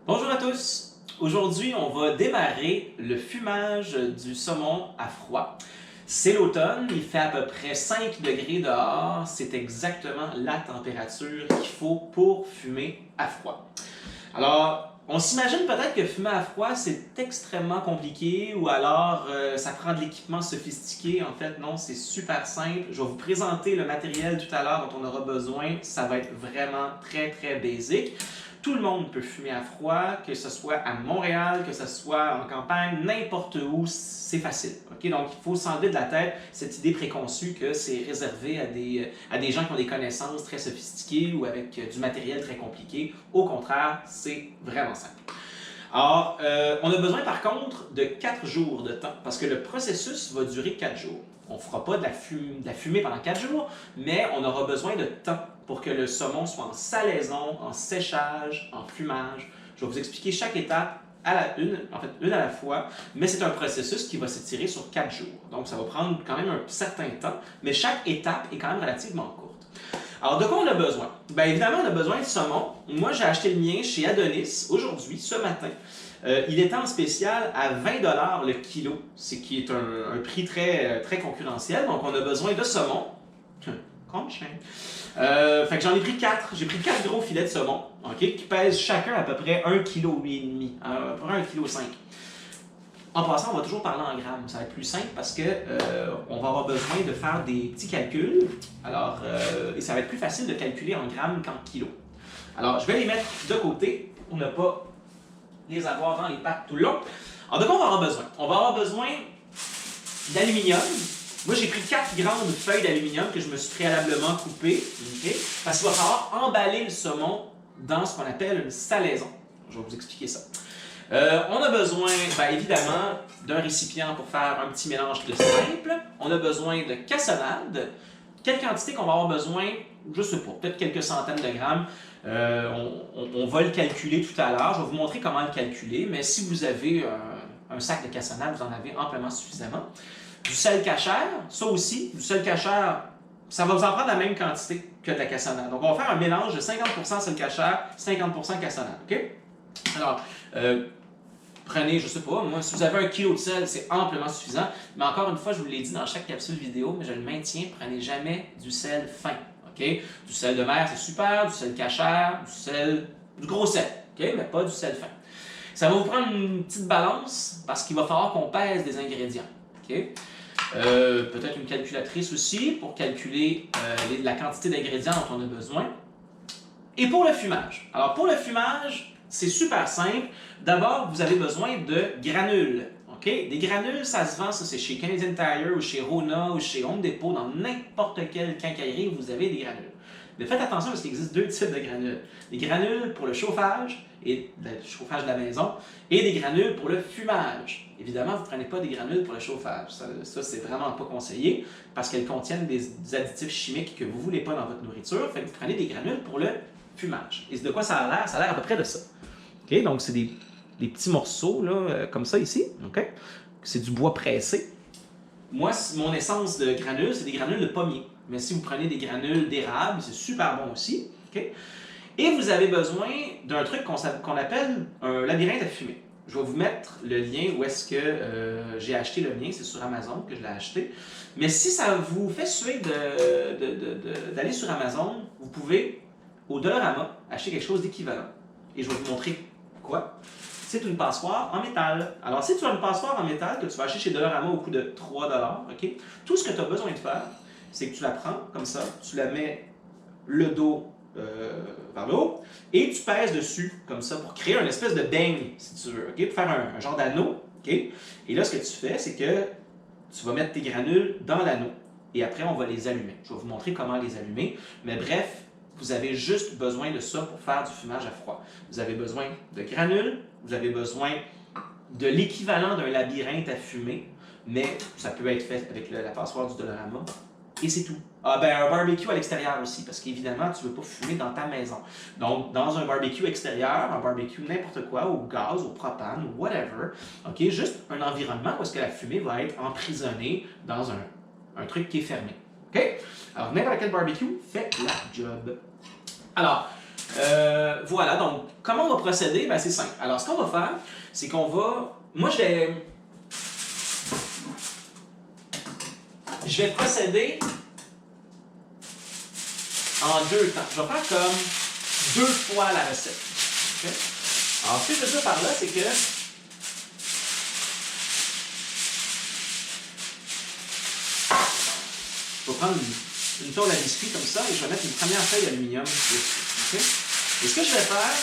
Bonjour à tous! Aujourd'hui, on va démarrer le fumage du saumon à froid. C'est l'automne, il fait à peu près 5 degrés dehors, c'est exactement la température qu'il faut pour fumer à froid. Alors, on s'imagine peut-être que fumer à froid, c'est extrêmement compliqué ou alors ça prend de l'équipement sophistiqué. En fait, non, c'est super simple. Je vais vous présenter le matériel tout à l'heure dont on aura besoin. Ça va être vraiment très basique. Tout le monde peut fumer à froid, que ce soit à Montréal, que ce soit en campagne, n'importe où, c'est facile. Okay? Donc, il faut s'enlever de la tête cette idée préconçue que c'est réservé à des gens qui ont des connaissances très sophistiquées ou avec du matériel très compliqué. Au contraire, c'est vraiment simple. Alors, on a besoin par contre de 4 jours de temps parce que le processus va durer 4 jours. On ne fera pas de la fumée pendant 4 jours, mais on aura besoin de temps pour que le saumon soit en salaison, en séchage, en fumage. Je vais vous expliquer chaque étape une à la fois, mais c'est un processus qui va s'étirer sur 4 jours. Donc, ça va prendre quand même un certain temps, mais chaque étape est quand même relativement courte. Alors, de quoi on a besoin? Bien évidemment, on a besoin de saumon. Moi, j'ai acheté le mien chez Adonis aujourd'hui, ce matin. Il était en spécial à 20 $ le kilo, ce qui est un prix très concurrentiel. Donc, on a besoin de saumon. Fait que j'en ai pris 4. J'ai pris 4 gros filets de saumon, okay, qui pèsent chacun à peu près 1,5 kg, à peu près 1,5 kg. En passant, on va toujours parler en grammes. Ça va être plus simple parce que on va avoir besoin de faire des petits calculs. Alors, et ça va être plus facile de calculer en grammes qu'en kilos. Alors, je vais les mettre de côté pour ne pas les avoir dans les pattes tout le long. Alors, de quoi on va avoir besoin? On va avoir besoin d'aluminium. Moi, j'ai pris 4 grandes feuilles d'aluminium que je me suis préalablement coupées, okay, parce qu'il va falloir emballer le saumon dans ce qu'on appelle une salaison. Je vais vous expliquer ça. On a besoin, évidemment, d'un récipient pour faire un petit mélange de simple. On a besoin de cassonade. Quelle quantité qu'on va avoir besoin? Je ne sais pas, peut-être quelques centaines de grammes. On va le calculer tout à l'heure. Je vais vous montrer comment le calculer, mais si vous avez un sac de cassonade, vous en avez amplement suffisamment. Du sel cachère, ça aussi, du sel cachère, ça va vous en prendre la même quantité que de la cassonade. Donc, on va faire un mélange de 50% sel cachère, 50% cassonade. OK? Alors, prenez, je sais pas, moi, si vous avez 1 kg de sel, c'est amplement suffisant. Mais encore une fois, je vous l'ai dit dans chaque capsule vidéo, mais je le maintiens, prenez jamais du sel fin. OK? Du sel de mer, c'est super, du sel cachère, du gros sel. OK? Mais pas du sel fin. Ça va vous prendre une petite balance parce qu'il va falloir qu'on pèse des ingrédients. OK? Peut-être une calculatrice aussi pour calculer la quantité d'ingrédients dont on a besoin. Et pour le fumage. Alors, pour le fumage, c'est super simple. D'abord, vous avez besoin de granules. Okay? Des granules, ça se vend, ça c'est chez Canadian Tire ou chez Rona ou chez Home Depot, dans n'importe quelle quincaillerie où vous avez des granules. Mais faites attention parce qu'il existe 2 types de granules. Des granules pour le chauffage, et le chauffage de la maison, et des granules pour le fumage. Évidemment, vous ne prenez pas des granules pour le chauffage. Ça c'est vraiment pas conseillé parce qu'elles contiennent des additifs chimiques que vous ne voulez pas dans votre nourriture. Fait que vous prenez des granules pour le fumage. Et de quoi ça a l'air? Ça a l'air à peu près de ça. Okay? Donc, c'est des petits morceaux là, comme ça ici. Okay? C'est du bois pressé. Moi, mon essence de granules, c'est des granules de pommier. Mais si vous prenez des granules d'érable, c'est super bon aussi. Okay? Et vous avez besoin d'un truc qu'on appelle un labyrinthe à fumer. Je vais vous mettre le lien où est-ce que j'ai acheté le mien. C'est sur Amazon que je l'ai acheté. Mais si ça vous fait suer d'aller sur Amazon, vous pouvez, au Dollarama, acheter quelque chose d'équivalent. Et je vais vous montrer quoi. C'est une passoire en métal. Alors, si tu as une passoire en métal que tu vas acheter chez Dollarama au coût de 3 $, okay, tout ce que tu as besoin de faire, c'est que tu la prends comme ça, tu la mets le dos vers le haut, et tu pèses dessus comme ça pour créer une espèce de beigne, si tu veux, okay, pour faire un genre d'anneau. Okay? Et là, ce que tu fais, c'est que tu vas mettre tes granules dans l'anneau, et après, on va les allumer. Je vais vous montrer comment les allumer, mais bref, vous avez juste besoin de ça pour faire du fumage à froid. Vous avez besoin de granules, vous avez besoin de l'équivalent d'un labyrinthe à fumer, mais ça peut être fait avec la passoire du Dollarama. Et c'est tout. Ah ben un barbecue à l'extérieur aussi, parce qu'évidemment, tu ne veux pas fumer dans ta maison. Donc, dans un barbecue extérieur, un barbecue n'importe quoi, au gaz, au propane, whatever, okay, juste un environnement où est-ce que la fumée va être emprisonnée dans un truc qui est fermé. Okay? Alors, n'importe quel barbecue fait la job. Alors, Voilà, donc comment on va procéder? Ben, c'est simple. Alors, ce qu'on va faire, c'est qu'on va... Moi, je vais procéder en deux temps. Je vais faire comme 2 fois la recette. Okay? Alors, ce que je veux dire par là, c'est que je vais prendre une tôle à biscuit comme ça et je vais mettre une première feuille d'aluminium dessus. Okay? Et ce que je vais faire,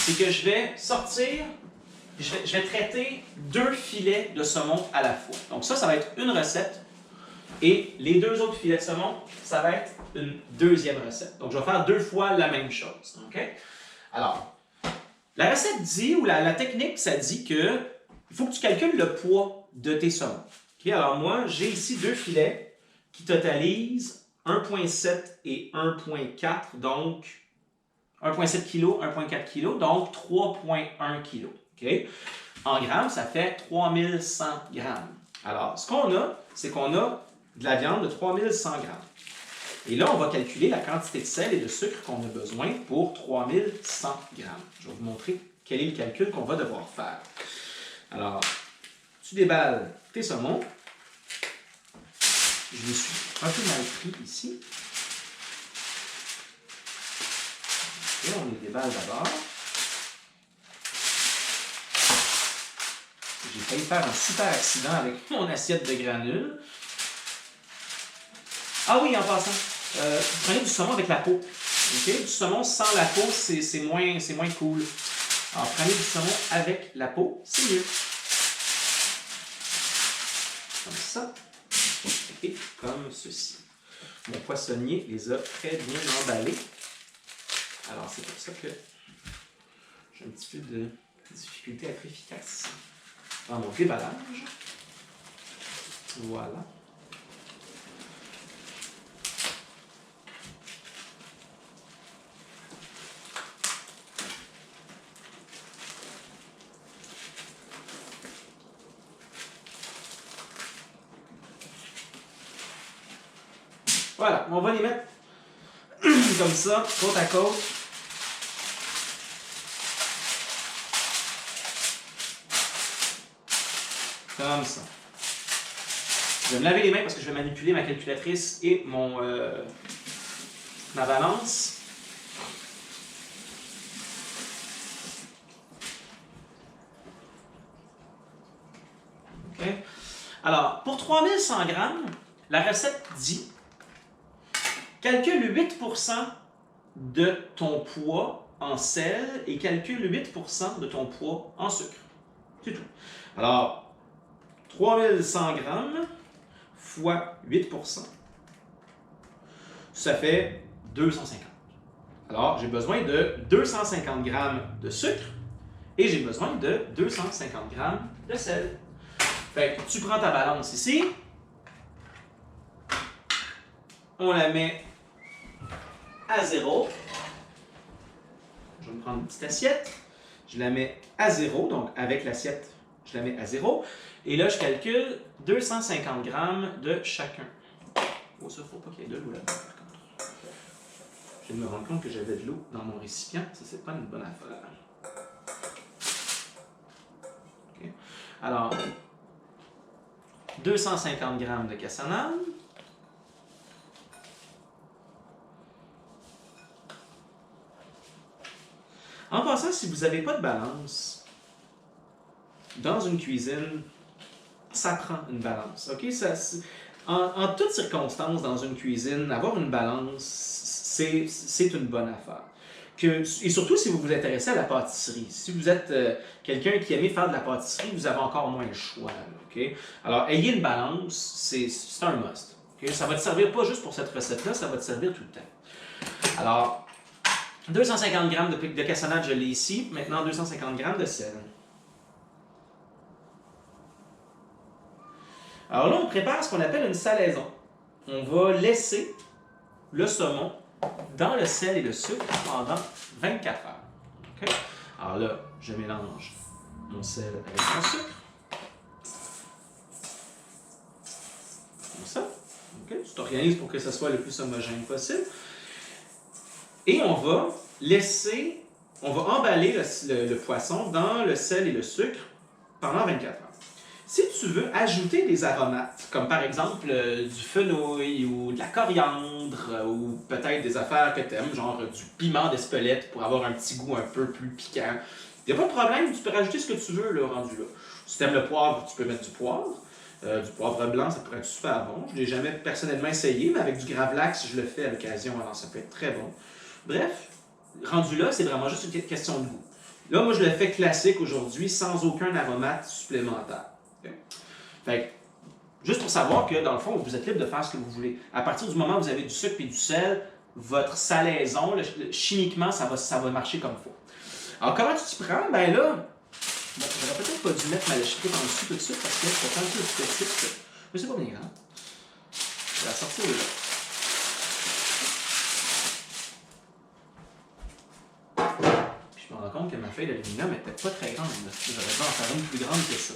c'est que je vais sortir, je vais traiter 2 filets de saumon à la fois. Donc ça va être une recette. Et les 2 autres filets de saumon, ça va être une deuxième recette. Donc, je vais faire 2 fois la même chose. Okay? Alors, la recette dit, ou la technique, ça dit que il faut que tu calcules le poids de tes saumons. Okay? Alors, moi, j'ai ici 2 filets qui totalisent 1,7 et 1,4, donc 1,7 kg, 1,4 kg, donc 3,1 kg. Okay? En grammes, ça fait 3100 grammes. Alors, ce qu'on a, c'est qu'on a de la viande de 3100 grammes. Et là, on va calculer la quantité de sel et de sucre qu'on a besoin pour 3100 grammes. Je vais vous montrer quel est le calcul qu'on va devoir faire. Alors, tu déballes tes saumons. Je me suis un peu mal pris ici. Et on les déballe d'abord. J'ai failli faire un super accident avec mon assiette de granules. Ah oui, en passant, prenez du saumon avec la peau. Okay? Du saumon sans la peau, c'est moins cool. Alors, prenez du saumon avec la peau, c'est mieux. Comme ça. Et comme ceci. Mon poissonnier les a très bien emballés. Alors, c'est pour ça que j'ai un petit peu de difficulté à être efficace dans mon déballage. Voilà. Voilà, on va les mettre comme ça, côte à côte. Comme ça. Je vais me laver les mains parce que je vais manipuler ma calculatrice et ma balance. Okay. Alors, pour 3100 grammes, la recette dit calcule 8% de ton poids en sel et calcule 8% de ton poids en sucre. C'est tout. Alors, 3100 grammes fois 8%, ça fait 250. Alors, j'ai besoin de 250 grammes de sucre et j'ai besoin de 250 grammes de sel. Fait que tu prends ta balance ici, on la met à 0. Je vais me prendre une petite assiette, je la mets à 0, donc avec l'assiette, je la mets à 0. Et là, je calcule 250 grammes de chacun. Oh, ça, il ne faut pas qu'il y ait de l'eau là-dedans, par contre. Je viens de me rendre compte que j'avais de l'eau dans mon récipient. Ça, c'est pas une bonne affaire. Okay. Alors, 250 grammes de cassonade. En passant, si vous n'avez pas de balance, dans une cuisine, ça prend une balance. Okay? En toutes circonstances, dans une cuisine, avoir une balance, c'est une bonne affaire. Et surtout si vous vous intéressez à la pâtisserie. Si vous êtes quelqu'un qui aime faire de la pâtisserie, vous avez encore moins le choix. Okay? Alors, ayez une balance, c'est un must. Okay? Ça va te servir pas juste pour cette recette-là, ça va te servir tout le temps. Alors, 250 grammes de cassonade, je l'ai ici. Maintenant, 250 grammes de sel. Alors là, on prépare ce qu'on appelle une salaison. On va laisser le saumon dans le sel et le sucre pendant 24 heures. Okay? Alors là, je mélange mon sel avec mon sucre. Comme ça. Okay? Tu t'organises pour que ce soit le plus homogène possible. Et on va emballer le poisson dans le sel et le sucre pendant 24 heures. Si tu veux ajouter des aromates, comme par exemple du fenouil ou de la coriandre ou peut-être des affaires que tu aimes, genre du piment d'Espelette pour avoir un petit goût un peu plus piquant, il n'y a pas de problème, tu peux rajouter ce que tu veux, le rendu là. Si tu aimes le poivre, tu peux mettre du poivre. Du poivre blanc, ça pourrait être super bon. Je ne l'ai jamais personnellement essayé, mais avec du gravlax, je le fais à l'occasion, alors ça peut être très bon. Bref, rendu là, c'est vraiment juste une question de goût. Là, moi, je le fais classique aujourd'hui, sans aucun aromate supplémentaire. Okay? Fait que, juste pour savoir que, dans le fond, vous êtes libre de faire ce que vous voulez. À partir du moment où vous avez du sucre et du sel, votre salaison, chimiquement, ça va marcher comme il faut. Alors, comment tu t'y prends? Ben là, j'aurais peut-être pas dû mettre ma lèche frite en dessous tout de suite parce que c'est un peu petit. Mais c'est pas bien grave. Je vais la sortir de là. Puis je me rends compte que ma feuille d'aluminium n'était pas très grande. J'aurais dû en faire une plus grande que ça.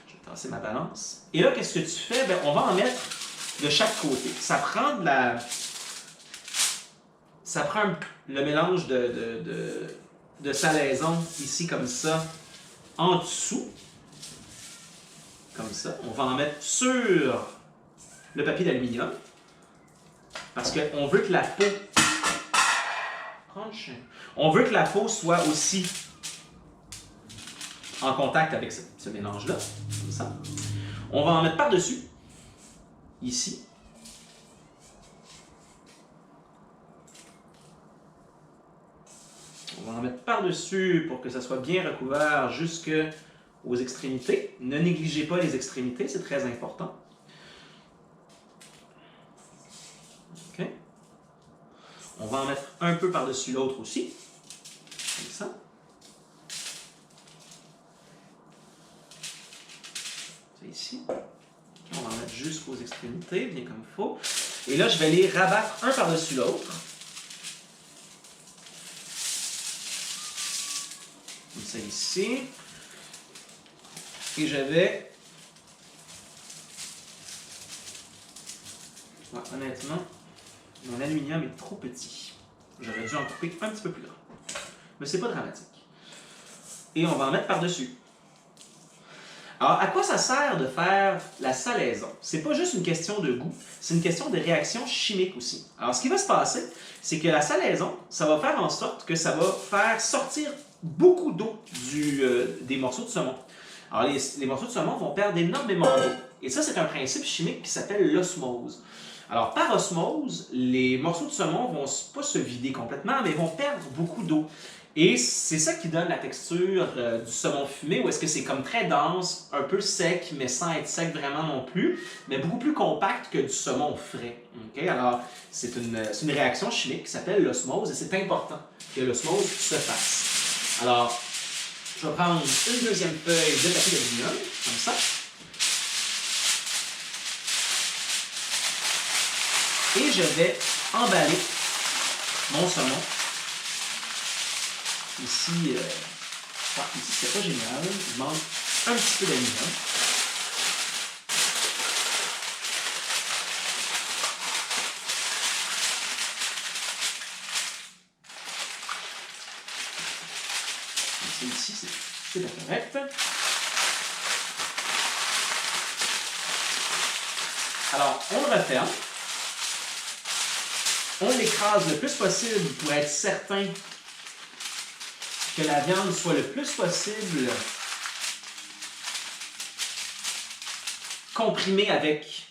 Je vais tasser ma balance. Et là, qu'est-ce que tu fais? Ben, on va en mettre de chaque côté. Ça prend de la... Ça prend le mélange de salaison ici comme ça. En dessous, comme ça, on va en mettre sur le papier d'aluminium parce qu'on veut que la peau, on veut que la peau soit aussi en contact avec ce mélange-là, comme ça. On va en mettre par-dessus, ici. On va en mettre par-dessus pour que ça soit bien recouvert jusqu'aux extrémités. Ne négligez pas les extrémités, c'est très important. OK. On va en mettre un peu par-dessus l'autre aussi. Comme ça. C'est ici. On va en mettre jusqu'aux extrémités, bien comme il faut. Et là, je vais les rabattre un par-dessus l'autre. Comme ça ici. Et je vais... Ouais, honnêtement, mon aluminium est trop petit. J'aurais dû en couper un petit peu plus grand. Mais c'est pas dramatique. Et on va en mettre par-dessus. Alors, à quoi ça sert de faire la salaison? C'est pas juste une question de goût, c'est une question de réaction chimique aussi. Alors, ce qui va se passer, c'est que la salaison, ça va faire en sorte que ça va faire sortir beaucoup d'eau des morceaux de saumon. Alors, les morceaux de saumon vont perdre énormément d'eau. Et ça, c'est un principe chimique qui s'appelle l'osmose. Alors, par osmose, les morceaux de saumon vont pas se vider complètement, mais vont perdre beaucoup d'eau. Et c'est ça qui donne la texture du saumon fumé, où est-ce que c'est comme très dense, un peu sec, mais sans être sec vraiment non plus, mais beaucoup plus compact que du saumon frais. Okay? Alors, c'est une réaction chimique qui s'appelle l'osmose, et c'est important que l'osmose se fasse. Alors, je vais prendre une deuxième feuille de papier d'aluminium, comme ça. Et je vais emballer mon saumon. Ici, ici c'est pas génial. Il manque un petit peu d'aluminium. Ici, c'est pas correct. Alors, on le referme. On l'écrase le plus possible pour être certain que la viande soit le plus possible comprimée avec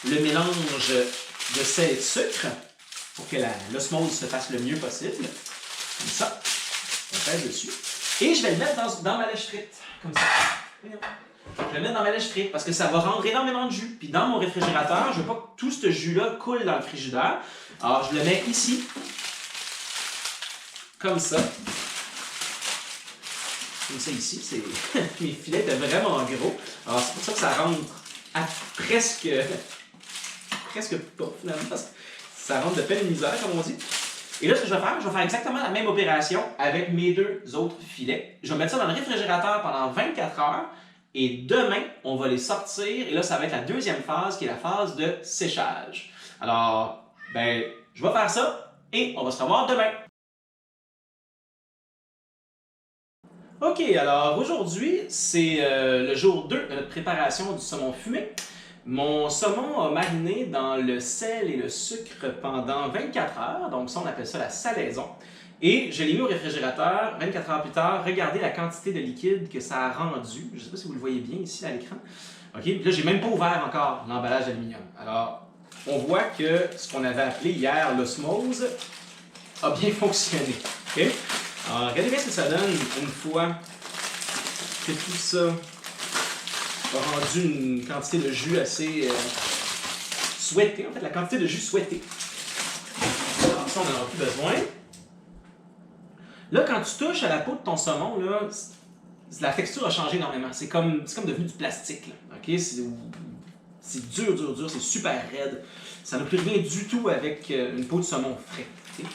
le mélange de sel et de sucre pour que l'osmose se fasse le mieux possible. Comme ça. On pèse dessus. Et je vais le mettre dans ma lèche frite. Comme ça. Je vais le mettre dans ma lèche frite parce que ça va rendre énormément de jus. Puis dans mon réfrigérateur, je ne veux pas que tout ce jus-là coule dans le frigidaire. Alors, je le mets ici. Comme ça. Comme ça ici. Mes filets étaient vraiment gros. Alors, c'est pour ça que ça rentre à presque pas, finalement. Parce que ça rentre de peine misère, comme on dit. Et là, ce que je vais faire exactement la même opération avec mes deux autres filets. Je vais mettre ça dans le réfrigérateur pendant 24 heures. Et demain, on va les sortir. Et là, ça va être la deuxième phase, qui est la phase de séchage. Alors, je vais faire ça. et on va se revoir demain. Ok, alors aujourd'hui, c'est le jour 2 de notre préparation du saumon fumé. Mon saumon a mariné dans le sel et le sucre pendant 24 heures, donc ça on appelle ça la salaison. Et je l'ai mis au réfrigérateur 24 heures plus tard. Regardez la quantité de liquide que ça a rendu. Je ne sais pas si vous le voyez bien ici à l'écran. Ok, puis là j'ai même pas ouvert encore l'emballage d'aluminium. Alors, on voit que ce qu'on avait appelé hier l'osmose a bien fonctionné. Okay? Alors, regardez bien ce que ça donne une fois que tout ça a rendu une quantité de jus assez souhaitée. En fait, la quantité de jus souhaitée. Alors, ça, on n'en aura plus besoin. Là, quand tu touches à la peau de ton saumon, là, la texture a changé énormément. C'est comme devenu du plastique. Là. Okay? C'est dur, c'est super raide. Ça n'a plus rien du tout avec une peau de saumon frais. Okay?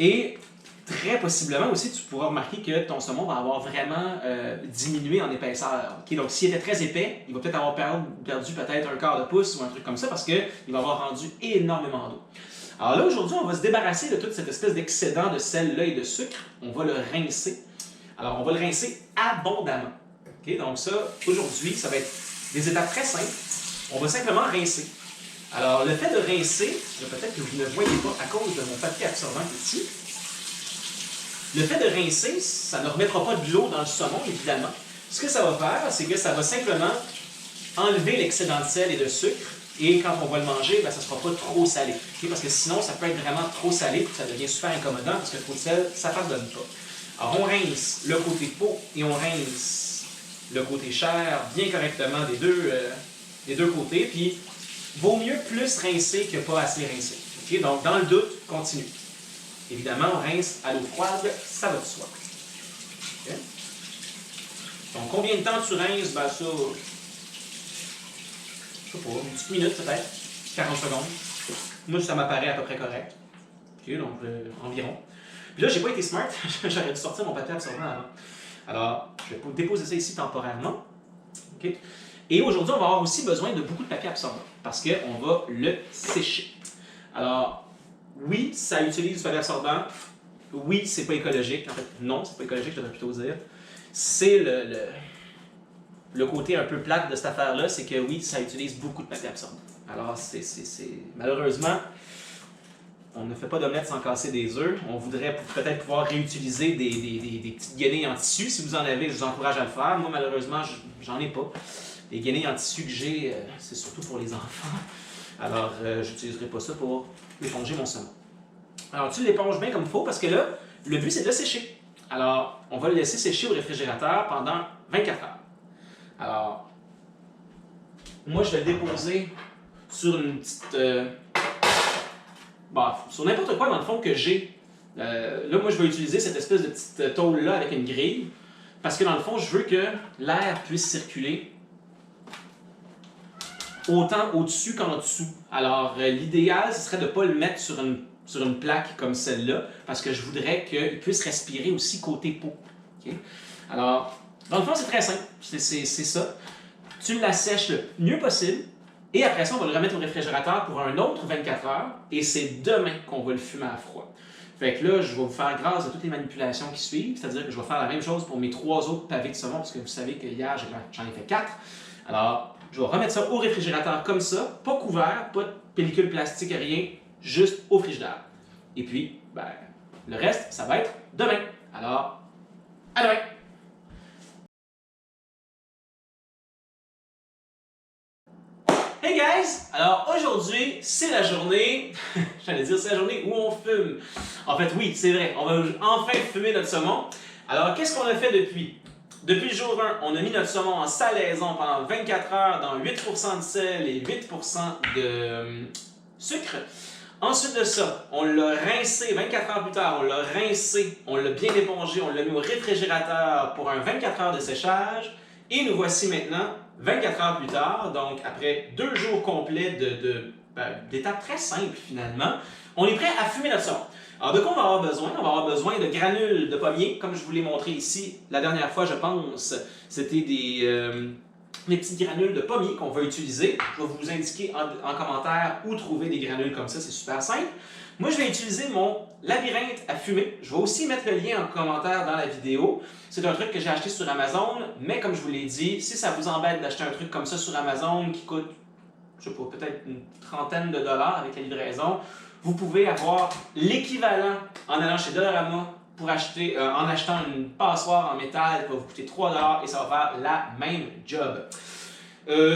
Et très possiblement aussi, tu pourras remarquer que ton saumon va avoir vraiment diminué en épaisseur. Okay? Donc, s'il était très épais, il va peut-être avoir perdu peut-être un quart de pouce ou un truc comme ça parce qu'il va avoir rendu énormément d'eau. Alors là, aujourd'hui, on va se débarrasser de toute cette espèce d'excédent de sel-là et de sucre. On va le rincer. Alors, on va le rincer abondamment. Okay? Donc ça, aujourd'hui, ça va être des étapes très simples. On va simplement rincer. Alors, le fait de rincer, peut-être que vous ne voyez pas à cause de mon papier absorbant ici. Le fait de rincer, ça ne remettra pas de l'eau dans le saumon, évidemment. Ce que ça va faire, c'est que ça va simplement enlever l'excédent de sel et de sucre. Et quand on va le manger, ben, ça ne sera pas trop salé. Okay? Parce que sinon, ça peut être vraiment trop salé, ça devient super incommodant parce que trop de sel, ça ne pardonne pas. Alors, on rince le côté peau et on rince le côté chair bien correctement des deux côtés. Puis, vaut mieux plus rincer que pas assez rincer. Okay? Donc, dans le doute, continue. Évidemment, on rince à l'eau froide, ça va de soi. Okay? Donc, combien de temps tu rinces? Ben, ça, je sais pas, une petite minute peut-être, 40 secondes. Moi, ça m'apparaît à peu près correct. Ok, donc environ. Puis là, j'ai pas été smart, j'aurais dû sortir mon papier absorbant avant. Alors, je vais déposer ça ici temporairement. Okay. Et aujourd'hui, on va avoir aussi besoin de beaucoup de papier absorbant parce qu'on va le sécher. Alors, oui, ça utilise du papier absorbant. Oui, c'est pas écologique. En fait, non, c'est pas écologique, je devrais plutôt dire. C'est le côté un peu plate de cette affaire-là, c'est que oui, ça utilise beaucoup de papier absorbant. Alors, malheureusement, on ne fait pas d'omelette sans casser des œufs. On voudrait peut-être pouvoir réutiliser des petites guenilles en tissu. Si vous en avez, je vous encourage à le faire. Moi, malheureusement, j'en ai pas. Les guenilles en tissu que j'ai, c'est surtout pour les enfants. Alors, je n'utiliserai pas ça pour éponger mon saumon. Alors, tu l'éponges bien comme il faut parce que là, le but, c'est de le sécher. Alors, on va le laisser sécher au réfrigérateur pendant 24 heures. Alors, moi, je vais le déposer sur une petite... sur n'importe quoi, dans le fond, que j'ai. Là, moi, je vais utiliser cette espèce de petite tôle-là avec une grille, parce que, dans le fond, je veux que l'air puisse circuler autant au-dessus qu'en dessous. Alors, l'idéal, ce serait de ne pas le mettre sur une plaque comme celle-là, parce que je voudrais qu'il puisse respirer aussi côté peau. Okay? Alors, dans le fond, c'est très simple. C'est ça. Tu la sèches le mieux possible. Et après ça, on va le remettre au réfrigérateur pour un autre 24 heures. Et c'est demain qu'on va le fumer à froid. Fait que là, je vais vous faire grâce à toutes les manipulations qui suivent. C'est-à-dire que je vais faire la même chose pour mes 3 autres pavés de saumon, parce que vous savez que hier, j'en ai fait 4. Alors, je vais remettre ça au réfrigérateur comme ça, pas couvert, pas de pellicule plastique, rien, juste au frigidaire. Et puis, ben, le reste, ça va être demain. Alors, à demain! Hey guys! Alors aujourd'hui, c'est la journée, j'allais dire c'est la journée où on fume. En fait oui, c'est vrai, on va enfin fumer notre saumon. Alors qu'est-ce qu'on a fait depuis? Depuis le jour 1, on a mis notre saumon en salaison pendant 24 heures dans 8% de sel et 8% de sucre. Ensuite de ça, on l'a rincé 24 heures plus tard, on l'a rincé, on l'a bien épongé, on l'a mis au réfrigérateur pour un 24 heures de séchage. Et nous voici maintenant 24 heures plus tard, donc après 2 jours complets d'étapes très simples finalement, on est prêt à fumer notre saumon. Alors de quoi on va avoir besoin? On va avoir besoin de granules de pommier, comme je vous l'ai montré ici la dernière fois, je pense. C'était mes petites granules de pommier qu'on va utiliser. Je vais vous indiquer en commentaire où trouver des granules comme ça, c'est super simple. Moi, je vais utiliser mon labyrinthe à fumer. Je vais aussi mettre le lien en commentaire dans la vidéo. C'est un truc que j'ai acheté sur Amazon, mais comme je vous l'ai dit, si ça vous embête d'acheter un truc comme ça sur Amazon qui coûte, je sais pas, peut-être une trentaine de dollars avec la livraison, vous pouvez avoir l'équivalent en allant chez Dollarama pour acheter, en achetant une passoire en métal qui va vous coûter 3 $ et ça va faire la même job.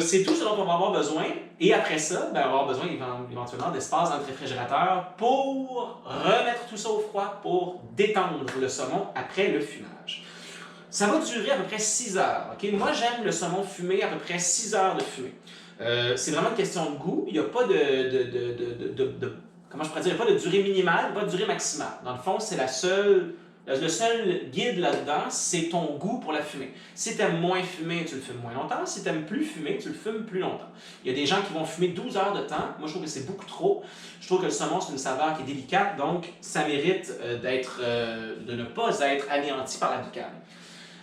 C'est tout ce dont on va avoir besoin. Et après ça, ben, on va avoir besoin éventuellement d'espace dans le réfrigérateur pour remettre tout ça au froid, pour détendre le saumon après le fumage. Ça va durer à peu près 6 heures. Okay? Moi, j'aime le saumon fumé à peu près 6 heures de fumée. C'est vraiment une question de goût. Il n'y a pas comment je pourrais dire, il n'y a pas de durée minimale, pas de durée maximale. Dans le fond, c'est le seul guide là-dedans, c'est ton goût pour la fumée. Si tu aimes moins fumer, tu le fumes moins longtemps. Si tu aimes plus fumer, tu le fumes plus longtemps. Il y a des gens qui vont fumer 12 heures de temps. Moi, je trouve que c'est beaucoup trop. Je trouve que le saumon, c'est une saveur qui est délicate, donc ça mérite de ne pas être anéanti par la bicane.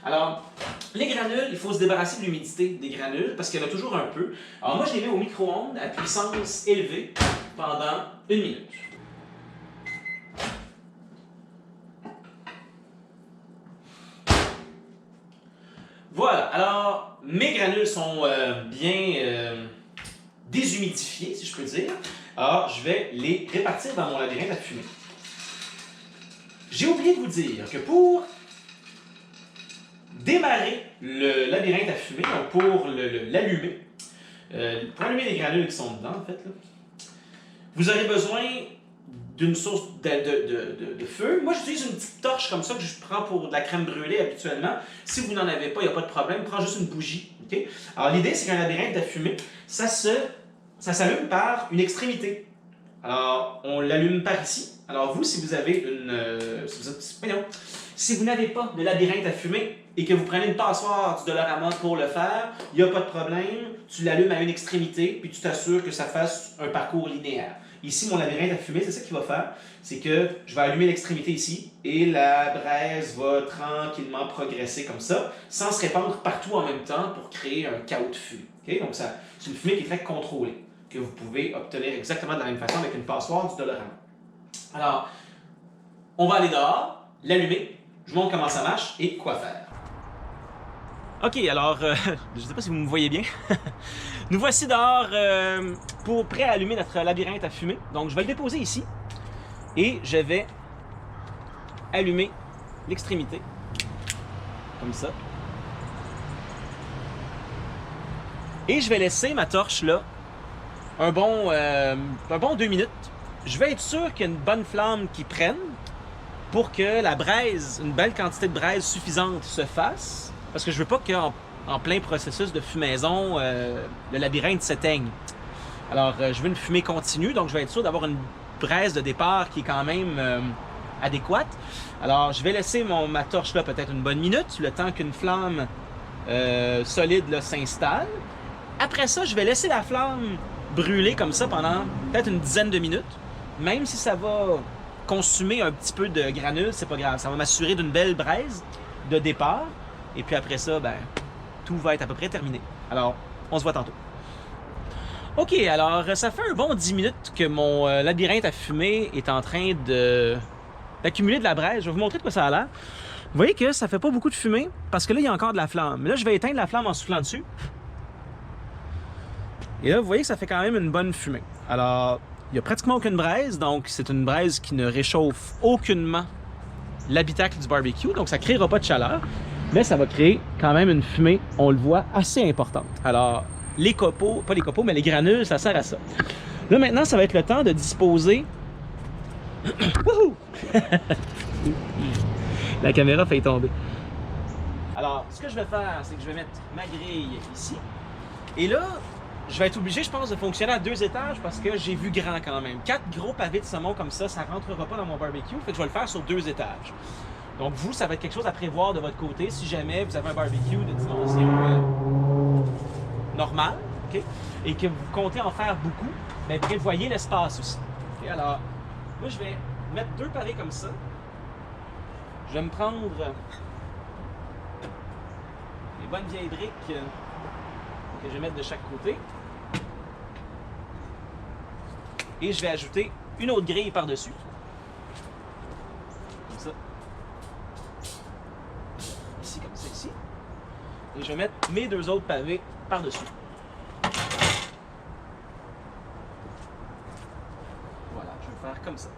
Alors, les granules, il faut se débarrasser de l'humidité des granules parce qu'il y en a toujours un peu. Alors moi, je les mets au micro-ondes à puissance élevée pendant 1 minute. Voilà, alors mes granules sont bien déshumidifiées, si je peux dire. Alors, je vais les répartir dans mon labyrinthe à fumer. J'ai oublié de vous dire que pour démarrer le labyrinthe à fumer, donc pour l'allumer, pour allumer les granules qui sont dedans, en fait, là, vous aurez besoin d'une source de feu. Moi, j'utilise une petite torche comme ça que je prends pour de la crème brûlée habituellement. Si vous n'en avez pas, il n'y a pas de problème. Prends juste une bougie. Okay? Alors, l'idée, c'est qu'un labyrinthe à fumée, ça s'allume par une extrémité. Alors, on l'allume par ici. Alors, vous, si vous avez si vous n'avez pas de labyrinthe à fumer et que vous prenez une passoire du Dollarama pour le faire, il n'y a pas de problème. Tu l'allumes à une extrémité, puis tu t'assures que ça fasse un parcours linéaire. Ici, mon labyrinthe à fumer, c'est ça qu'il va faire. C'est que je vais allumer l'extrémité ici et la braise va tranquillement progresser comme ça, sans se répandre partout en même temps pour créer un chaos de fumée. Okay? Donc, c'est une fumée qui est très contrôlée, que vous pouvez obtenir exactement de la même façon avec une passoire du Dollarama. Alors, on va aller dehors, l'allumer, je vous montre comment ça marche et quoi faire. Ok, alors, je ne sais pas si vous me voyez bien. Nous voici dehors prêt à allumer notre labyrinthe à fumer. Donc, je vais le déposer ici et je vais allumer l'extrémité, comme ça. Et je vais laisser ma torche là un bon 2 minutes. Je vais être sûr qu'il y a une bonne flamme qui prenne pour que la braise, une belle quantité de braise suffisante se fasse. Parce que je veux pas qu'en plein processus de fumaison, le labyrinthe s'éteigne. Alors, je veux une fumée continue, donc je vais être sûr d'avoir une braise de départ qui est quand même adéquate. Alors, je vais laisser ma torche là peut-être une bonne minute, le temps qu'une flamme solide s'installe. Après ça, je vais laisser la flamme brûler comme ça pendant peut-être une dizaine de minutes. Même si ça va consumer un petit peu de granules, c'est pas grave. Ça va m'assurer d'une belle braise de départ. Et puis après ça, ben, tout va être à peu près terminé. Alors, on se voit tantôt. Ok, alors ça fait un bon 10 minutes que mon labyrinthe à fumer est en train d'accumuler de la braise. Je vais vous montrer de quoi ça a l'air. Vous voyez que ça fait pas beaucoup de fumée parce que là, il y a encore de la flamme. Mais là, je vais éteindre la flamme en soufflant dessus. Et là, vous voyez que ça fait quand même une bonne fumée. Alors, il n'y a pratiquement aucune braise, donc c'est une braise qui ne réchauffe aucunement l'habitacle du barbecue, donc ça ne créera pas de chaleur. Mais ça va créer quand même une fumée, on le voit, assez importante. Alors, les copeaux, pas les copeaux, mais les granules, ça sert à ça. Là, maintenant, ça va être le temps de disposer... Wouhou! La caméra fait tomber. Alors, ce que je vais faire, c'est que je vais mettre ma grille ici. Et là, je vais être obligé, je pense, de fonctionner à 2 étages parce que j'ai vu grand quand même. 4 gros pavés de saumon comme ça ne rentrera pas dans mon barbecue, fait que je vais le faire sur 2 étages. Donc vous, ça va être quelque chose à prévoir de votre côté si jamais vous avez un barbecue de dimension normale, okay, et que vous comptez en faire beaucoup, bien, prévoyez l'espace aussi. Okay, alors, moi je vais mettre 2 pavés comme ça. Je vais me prendre les bonnes vieilles briques que je vais mettre de chaque côté. Et je vais ajouter une autre grille par-dessus. Comme ça. Ici, comme ça, ici. Et je vais mettre mes 2 autres pavés par-dessus. Voilà, je vais faire comme ça.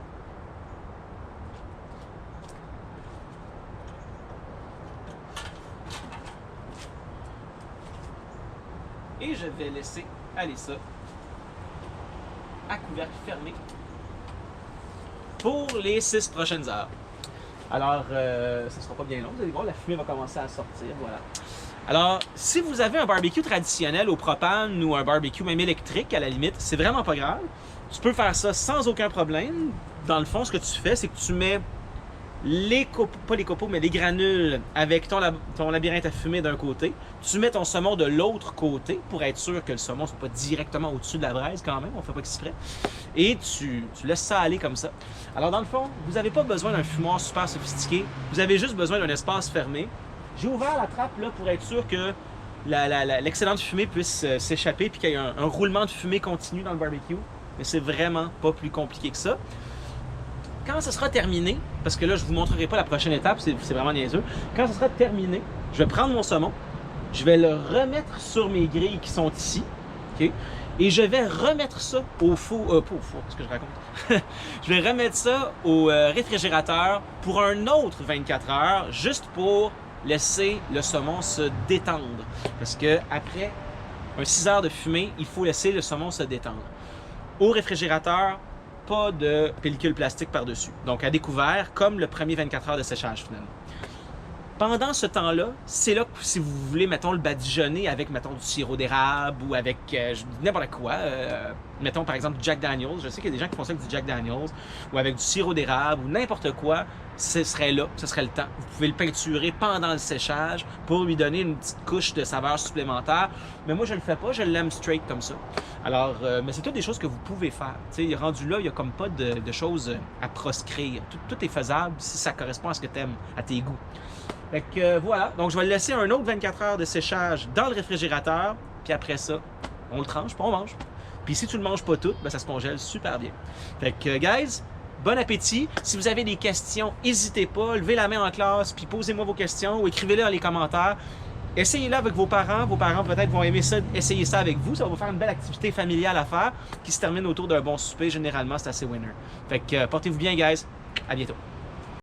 Et je vais laisser aller ça à couvercle fermé pour les 6 prochaines heures. Alors, ce ne sera pas bien long, vous allez voir, la fumée va commencer à sortir, voilà. Alors, si vous avez un barbecue traditionnel au propane ou un barbecue même électrique, à la limite, c'est vraiment pas grave. Tu peux faire ça sans aucun problème. Dans le fond, ce que tu fais, c'est que tu mets les copeaux, pas les copeaux, mais les granules avec ton labyrinthe à fumer d'un côté. Tu mets ton saumon de l'autre côté pour être sûr que le saumon ne soit pas directement au-dessus de la braise quand même, on ne fait pas exprès. Et tu laisses ça aller comme ça. Alors dans le fond, vous n'avez pas besoin d'un fumoir super sophistiqué, vous avez juste besoin d'un espace fermé. J'ai ouvert la trappe là pour être sûr que l'excellente fumée puisse s'échapper puis qu'il y ait un roulement de fumée continu dans le barbecue. Mais c'est vraiment pas plus compliqué que ça. Quand ça sera terminé, parce que là, je ne vous montrerai pas la prochaine étape, c'est vraiment niaiseux. Quand ça sera terminé, je vais prendre mon saumon, je vais le remettre sur mes grilles qui sont ici, okay? Et je vais remettre ça au four, pas au four, qu'est-ce que je raconte? Je vais remettre ça au réfrigérateur pour un autre 24 heures, juste pour laisser le saumon se détendre. Parce que après un 6 heures de fumée, il faut laisser le saumon se détendre. Au réfrigérateur, pas de pellicule plastique par-dessus. Donc à découvert, comme le premier 24 heures de séchage finalement. Pendant ce temps-là, c'est là que si vous voulez, mettons, le badigeonner avec, mettons, du sirop d'érable ou avec n'importe quoi, mettons par exemple du Jack Daniels, je sais qu'il y a des gens qui font ça avec du Jack Daniels, ou avec du sirop d'érable ou n'importe quoi, ce serait là, ce serait le temps. Vous pouvez le peinturer pendant le séchage pour lui donner une petite couche de saveur supplémentaire. Mais moi, je ne le fais pas, je l'aime straight comme ça. Alors, mais c'est toutes des choses que vous pouvez faire. Tu sais, rendu là, il n'y a comme pas de choses à proscrire. Tout est faisable si ça correspond à ce que tu aimes, à tes goûts. Fait que voilà, donc je vais le laisser un autre 24 heures de séchage dans le réfrigérateur, puis après ça, on le tranche, puis on mange. Puis si tu le manges pas tout, ben ça se congèle super bien. Fait que, guys, bon appétit. Si vous avez des questions, n'hésitez pas, levez la main en classe, puis posez-moi vos questions ou écrivez-les dans les commentaires. Essayez-le avec vos parents peut-être vont aimer ça, essayer ça avec vous. Ça va vous faire une belle activité familiale à faire qui se termine autour d'un bon souper. Généralement, c'est assez winner. Fait que portez-vous bien, guys. À bientôt.